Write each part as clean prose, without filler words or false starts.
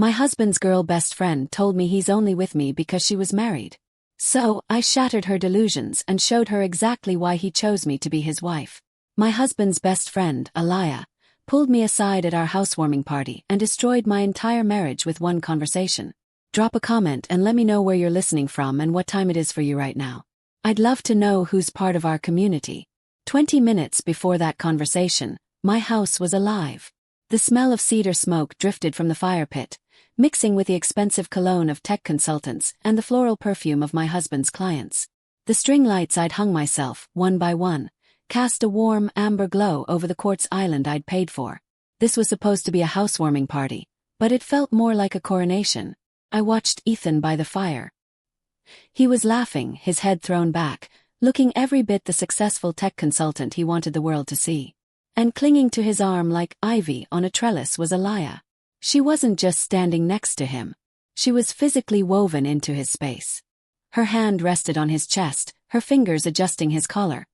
My husband's girl best friend told me he's only with me because she was married. So, I shattered her delusions and showed her exactly why he chose me to be his wife. My husband's best friend, Alaya, pulled me aside at our housewarming party and destroyed my entire marriage with one conversation. Drop a comment and let me know where you're listening from and what time it is for you right now. I'd love to know who's part of our community. 20 minutes before that conversation, my house was alive. The smell of cedar smoke drifted from the fire pit, mixing with the expensive cologne of tech consultants and the floral perfume of my husband's clients. The string lights I'd hung myself, one by one, cast a warm, amber glow over the quartz island I'd paid for. This was supposed to be a housewarming party, but it felt more like a coronation. I watched Ethan by the fire. He was laughing, his head thrown back, looking every bit the successful tech consultant he wanted the world to see. And clinging to his arm like ivy on a trellis was Alaya. She wasn't just standing next to him. She was physically woven into his space. Her hand rested on his chest, her fingers adjusting his collar.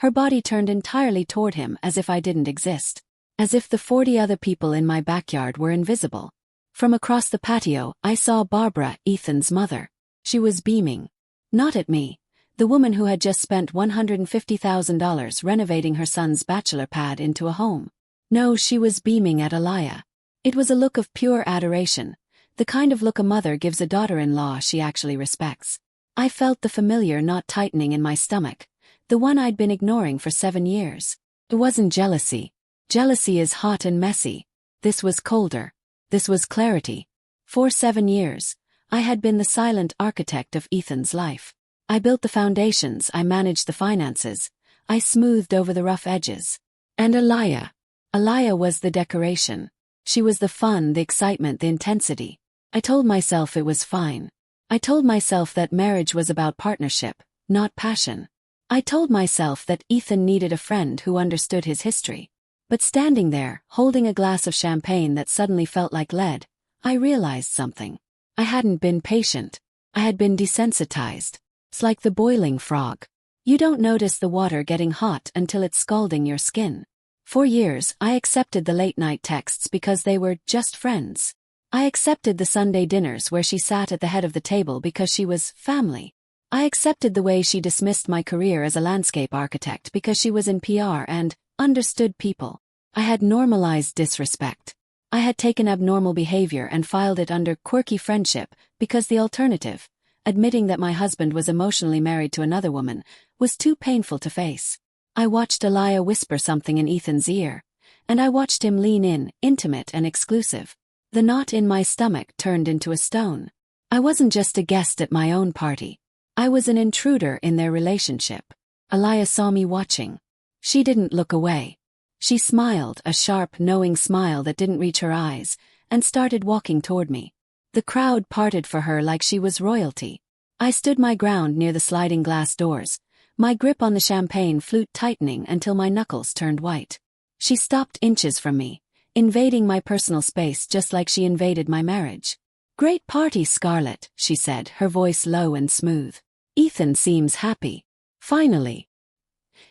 Her body turned entirely toward him as if I didn't exist. As if the 40 other people in my backyard were invisible. From across the patio, I saw Barbara, Ethan's mother. She was beaming. Not at me, the woman who had just spent $150,000 renovating her son's bachelor pad into a home. No, she was beaming at Alaya. It was a look of pure adoration, the kind of look a mother gives a daughter-in-law she actually respects. I felt the familiar knot tightening in my stomach, the one I'd been ignoring for 7 years. It wasn't jealousy. Jealousy is hot and messy. This was colder. This was clarity. For 7 years, I had been the silent architect of Ethan's life. I built the foundations, I managed the finances, I smoothed over the rough edges. And Alaya was the decoration. She was the fun, the excitement, the intensity. I told myself it was fine. I told myself that marriage was about partnership, not passion. I told myself that Ethan needed a friend who understood his history. But standing there, holding a glass of champagne that suddenly felt like lead, I realized something. I hadn't been patient. I had been desensitized. It's like the boiling frog. You don't notice the water getting hot until it's scalding your skin. For years, I accepted the late-night texts because they were just friends. I accepted the Sunday dinners where she sat at the head of the table because she was family. I accepted the way she dismissed my career as a landscape architect because she was in PR and understood people. I had normalized disrespect. I had taken abnormal behavior and filed it under quirky friendship because the alternative, admitting that my husband was emotionally married to another woman, was too painful to face. I watched Alaya whisper something in Ethan's ear, and I watched him lean in, intimate and exclusive. The knot in my stomach turned into a stone. I wasn't just a guest at my own party. I was an intruder in their relationship. Alaya saw me watching. She didn't look away. She smiled, a sharp, knowing smile that didn't reach her eyes, and started walking toward me. The crowd parted for her like she was royalty. I stood my ground near the sliding glass doors, my grip on the champagne flute tightening until my knuckles turned white. She stopped inches from me, invading my personal space just like she invaded my marriage. "Great party, Scarlett," she said, her voice low and smooth. "Ethan seems happy." "Finally."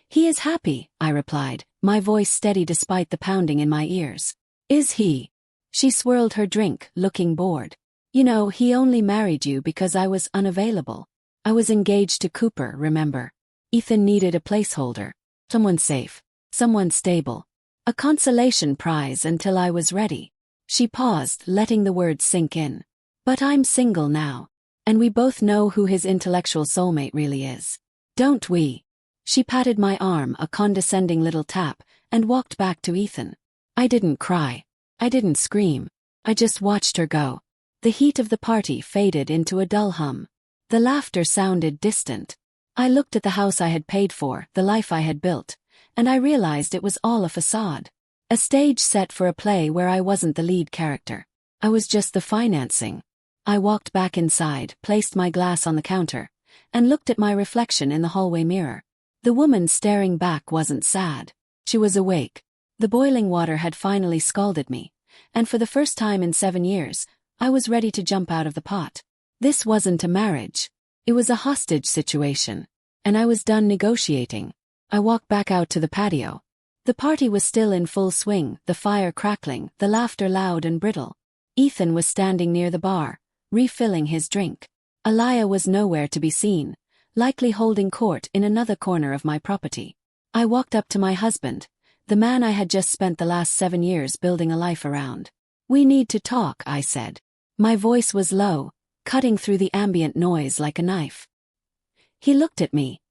"He is happy," I replied, my voice steady despite the pounding in my ears. "Is he?" She swirled her drink, looking bored. "You know, he only married you because I was unavailable. I was engaged to Cooper, remember? Ethan needed a placeholder. Someone safe. Someone stable. A consolation prize until I was ready." She paused, letting the words sink in. "But I'm single now. And we both know who his intellectual soulmate really is. Don't we?" She patted my arm, a condescending little tap, and walked back to Ethan. I didn't cry. I didn't scream. I just watched her go. The heat of the party faded into a dull hum. The laughter sounded distant. I looked at the house I had paid for, the life I had built, and I realized it was all a facade. A stage set for a play where I wasn't the lead character. I was just the financing. I walked back inside, placed my glass on the counter, and looked at my reflection in the hallway mirror. The woman staring back wasn't sad. She was awake. The boiling water had finally scalded me, and for the first time in 7 years, I was ready to jump out of the pot. This wasn't a marriage. It was a hostage situation. And I was done negotiating. I walked back out to the patio. The party was still in full swing, the fire crackling, the laughter loud and brittle. Ethan was standing near the bar, refilling his drink. Aliyah was nowhere to be seen, likely holding court in another corner of my property. I walked up to my husband, the man I had just spent the last 7 years building a life around. "We need to talk," I said. My voice was low, cutting through the ambient noise like a knife. He looked at me,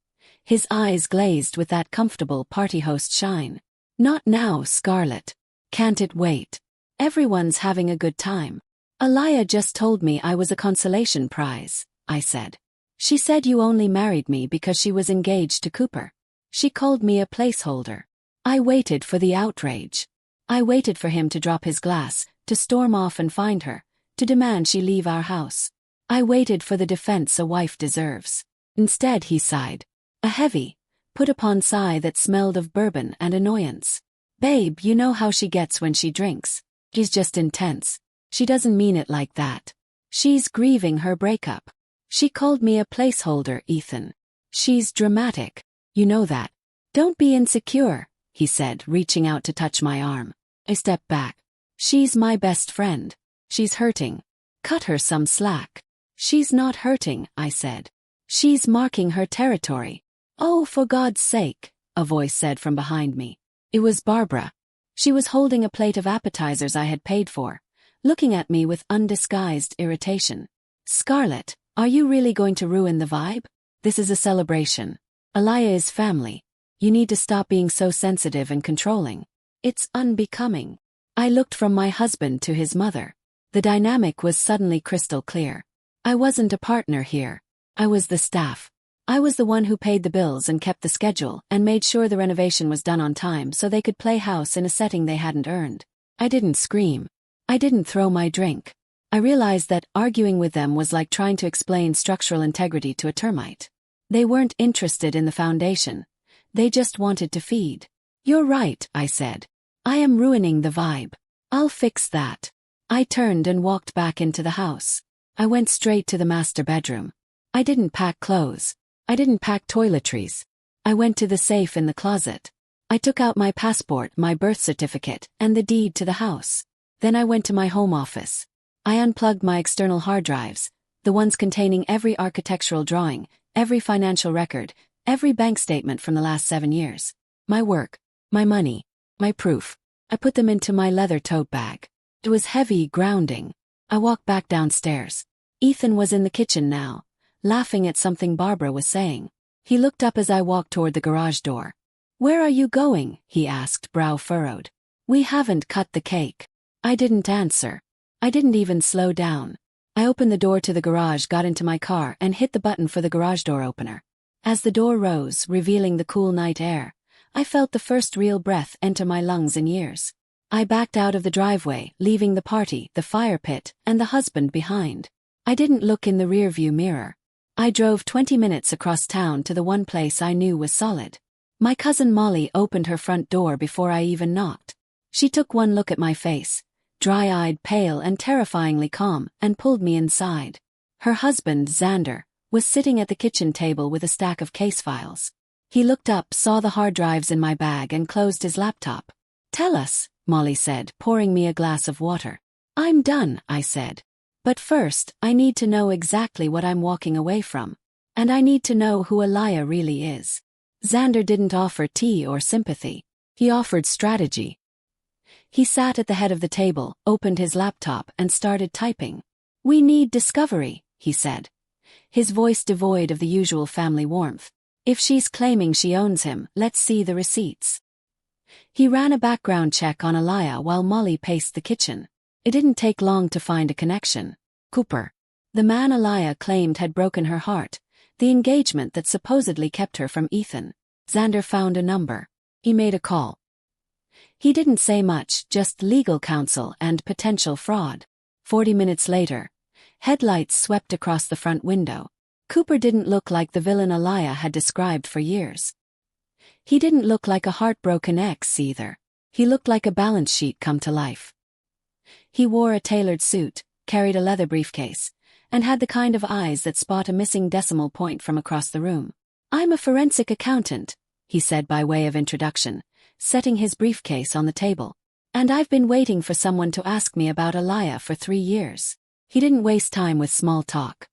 his eyes glazed with that comfortable party host shine. "Not now, Scarlett. Can't it wait? Everyone's having a good time." "Aliyah just told me I was a consolation prize," I said. "She said you only married me because she was engaged to Cooper. She called me a placeholder." I waited for the outrage. I waited for him to drop his glass, to storm off and find her, to demand she leave our house. I waited for the defense a wife deserves. Instead he sighed. A heavy, put-upon sigh that smelled of bourbon and annoyance. "Babe, you know how she gets when she drinks. She's just intense. She doesn't mean it like that. She's grieving her breakup. She called me a placeholder, Ethan. She's dramatic. You know that. Don't be insecure," he said, reaching out to touch my arm. I stepped back. "She's my best friend. She's hurting. Cut her some slack." "She's not hurting," I said. "She's marking her territory." "Oh, for God's sake," a voice said from behind me. It was Barbara. She was holding a plate of appetizers I had paid for, looking at me with undisguised irritation. "Scarlett, are you really going to ruin the vibe? This is a celebration. Aliyah is family. You need to stop being so sensitive and controlling. It's unbecoming." I looked from my husband to his mother. The dynamic was suddenly crystal clear. I wasn't a partner here. I was the staff. I was the one who paid the bills and kept the schedule and made sure the renovation was done on time so they could play house in a setting they hadn't earned. I didn't scream. I didn't throw my drink. I realized that arguing with them was like trying to explain structural integrity to a termite. They weren't interested in the foundation. They just wanted to feed. "You're right," I said. "I am ruining the vibe. I'll fix that." I turned and walked back into the house. I went straight to the master bedroom. I didn't pack clothes. I didn't pack toiletries. I went to the safe in the closet. I took out my passport, my birth certificate, and the deed to the house. Then I went to my home office. I unplugged my external hard drives, the ones containing every architectural drawing, every financial record, every bank statement from the last 7 years. My work, my money, my proof. I put them into my leather tote bag. It was heavy, grounding. I walked back downstairs. Ethan was in the kitchen now, laughing at something Barbara was saying. He looked up as I walked toward the garage door. "Where are you going?" he asked, brow furrowed. "We haven't cut the cake." I didn't answer. I didn't even slow down. I opened the door to the garage, got into my car, and hit the button for the garage door opener. As the door rose, revealing the cool night air, I felt the first real breath enter my lungs in years. I backed out of the driveway, leaving the party, the fire pit, and the husband behind. I didn't look in the rearview mirror. I drove 20 minutes across town to the one place I knew was solid. My cousin Molly opened her front door before I even knocked. She took one look at my face, dry-eyed, pale, and terrifyingly calm, and pulled me inside. Her husband, Xander, was sitting at the kitchen table with a stack of case files. He looked up, saw the hard drives in my bag, and closed his laptop. "Tell us," Molly said, pouring me a glass of water. "I'm done," I said. "But first, I need to know exactly what I'm walking away from. And I need to know who Aliyah really is." Xander didn't offer tea or sympathy. He offered strategy. He sat at the head of the table, opened his laptop, and started typing. "We need discovery," he said, his voice devoid of the usual family warmth. "If she's claiming she owns him, let's see the receipts." He ran a background check on Aliyah while Molly paced the kitchen. It didn't take long to find a connection. Cooper. The man Aliyah claimed had broken her heart, the engagement that supposedly kept her from Ethan. Xander found a number. He made a call. He didn't say much, just legal counsel and potential fraud. 40 minutes later, headlights swept across the front window. Cooper didn't look like the villain Aliyah had described for years. He didn't look like a heartbroken ex either. He looked like a balance sheet come to life. He wore a tailored suit, carried a leather briefcase, and had the kind of eyes that spot a missing decimal point from across the room. "I'm a forensic accountant," he said by way of introduction, setting his briefcase on the table. And I've been waiting for someone to ask me about Alaya for 3 years. He didn't waste time with small talk.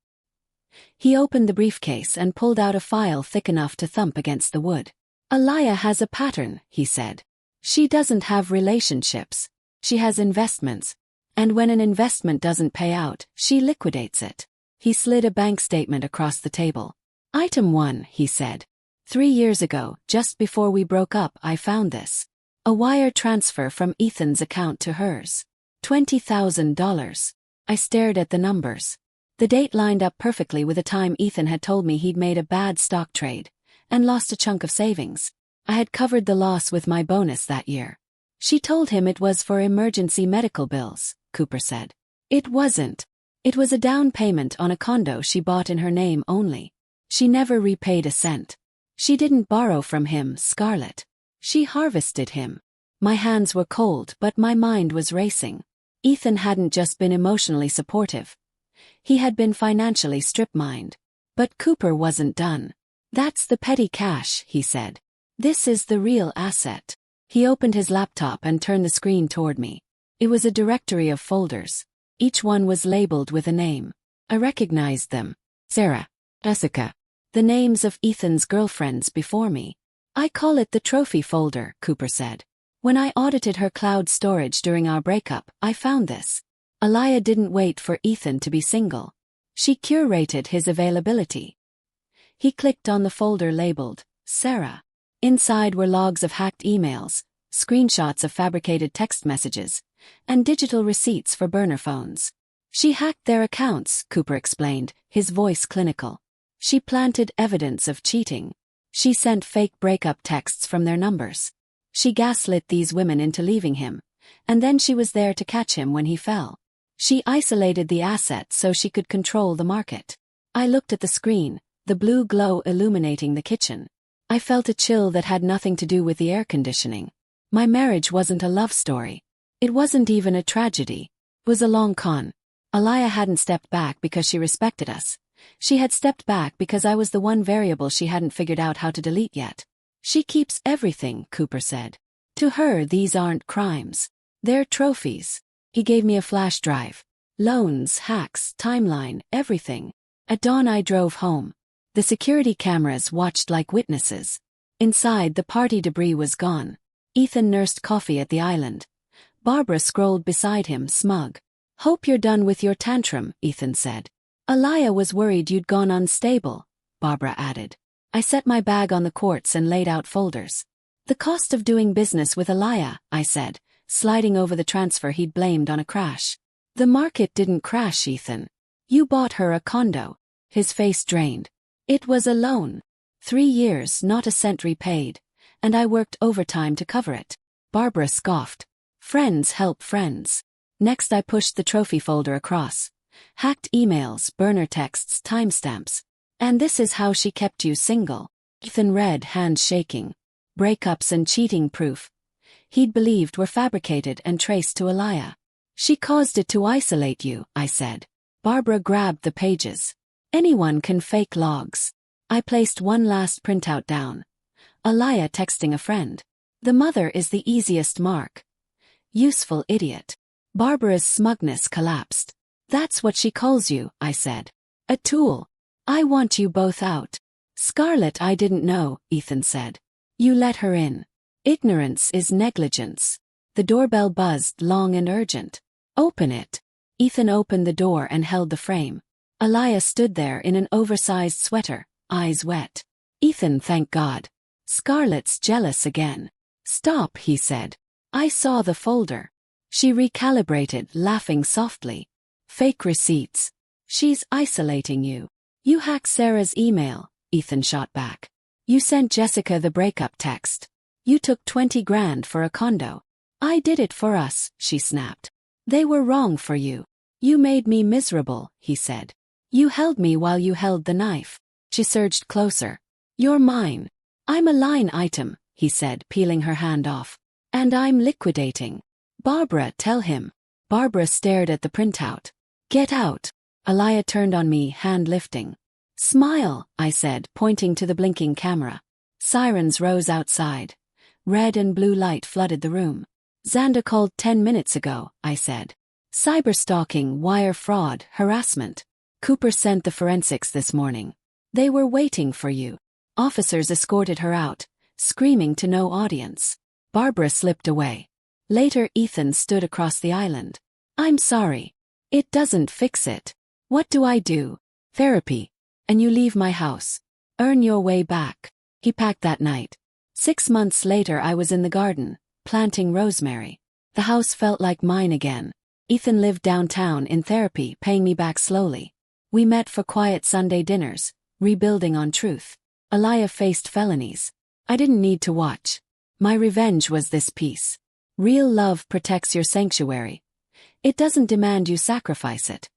He opened the briefcase and pulled out a file thick enough to thump against the wood. Alaya has a pattern, he said. She doesn't have relationships. She has investments. And when an investment doesn't pay out, she liquidates it. He slid a bank statement across the table. Item 1, he said. 3 years ago, just before we broke up, I found this. A wire transfer from Ethan's account to hers. $20,000. I stared at the numbers. The date lined up perfectly with the time Ethan had told me he'd made a bad stock trade and lost a chunk of savings. I had covered the loss with my bonus that year. She told him it was for emergency medical bills, Cooper said. It wasn't. It was a down payment on a condo she bought in her name only. She never repaid a cent. She didn't borrow from him, Scarlett. She harvested him. My hands were cold, but my mind was racing. Ethan hadn't just been emotionally supportive. He had been financially strip-mined. But Cooper wasn't done. That's the petty cash, he said. This is the real asset. He opened his laptop and turned the screen toward me. It was a directory of folders. Each one was labeled with a name. I recognized them. Sarah. Jessica. The names of Ethan's girlfriends before me. I call it the trophy folder, Cooper said. When I audited her cloud storage during our breakup, I found this. Alaya didn't wait for Ethan to be single. She curated his availability. He clicked on the folder labeled Sarah. Inside were logs of hacked emails, screenshots of fabricated text messages, and digital receipts for burner phones. She hacked their accounts, Cooper explained, his voice clinical. She planted evidence of cheating. She sent fake breakup texts from their numbers. She gaslit these women into leaving him, and then she was there to catch him when he fell. She isolated the asset so she could control the market. I looked at the screen, the blue glow illuminating the kitchen. I felt a chill that had nothing to do with the air conditioning. My marriage wasn't a love story. It wasn't even a tragedy. It was a long con. Alaya hadn't stepped back because she respected us. She had stepped back because I was the one variable she hadn't figured out how to delete yet. She keeps everything, Cooper said. To her, these aren't crimes. They're trophies. He gave me a flash drive. Loans, hacks, timeline, everything. At dawn I drove home. The security cameras watched like witnesses. Inside, the party debris was gone. Ethan nursed coffee at the island. Barbara scrolled beside him, smug. Hope you're done with your tantrum, Ethan said. Alaya was worried you'd gone unstable, Barbara added. I set my bag on the quartz and laid out folders. The cost of doing business with Alaya, I said, sliding over the transfer he'd blamed on a crash. The market didn't crash, Ethan. You bought her a condo. His face drained. It was a loan. 3 years, not a cent repaid. And I worked overtime to cover it. Barbara scoffed. Friends help friends. Next I pushed the trophy folder across. Hacked emails, burner texts, timestamps. And this is how she kept you single. Ethan read, hands shaking. Breakups and cheating proof. He'd believed were fabricated and traced to Alaya. She caused it to isolate you, I said. Barbara grabbed the pages. Anyone can fake logs. I placed one last printout down. Alaya texting a friend. The mother is the easiest mark. Useful idiot. Barbara's smugness collapsed. That's what she calls you, I said. A tool. I want you both out. Scarlett, I didn't know, Ethan said. You let her in. Ignorance is negligence. The doorbell buzzed, long and urgent. Open it. Ethan opened the door and held the frame. Alaya stood there in an oversized sweater, eyes wet. Ethan, thank God. Scarlett's jealous again. Stop, he said. I saw the folder. She recalibrated, laughing softly. Fake receipts. She's isolating you. You hacked Sarah's email, Ethan shot back. You sent Jessica the breakup text. You took 20 grand for a condo. I did it for us, she snapped. They were wrong for you. You made me miserable, he said. You held me while you held the knife. She surged closer. You're mine. I'm a line item, he said, peeling her hand off. And I'm liquidating. Barbara, tell him. Barbara stared at the printout. Get out. Alaya turned on me, hand lifting. Smile, I said, pointing to the blinking camera. Sirens rose outside. Red and blue light flooded the room. Xander called 10 minutes ago, I said. Cyberstalking, wire fraud, harassment. Cooper sent the forensics this morning. They were waiting for you. Officers escorted her out, screaming to no audience. Barbara slipped away. Later, Ethan stood across the island. I'm sorry. It doesn't fix it. What do I do? Therapy. And you leave my house. Earn your way back. He packed that night. 6 months later, I was in the garden, planting rosemary. The house felt like mine again. Ethan lived downtown in therapy, paying me back slowly. We met for quiet Sunday dinners, rebuilding on truth. Aliyah faced felonies. I didn't need to watch. My revenge was this peace. Real love protects your sanctuary. It doesn't demand you sacrifice it.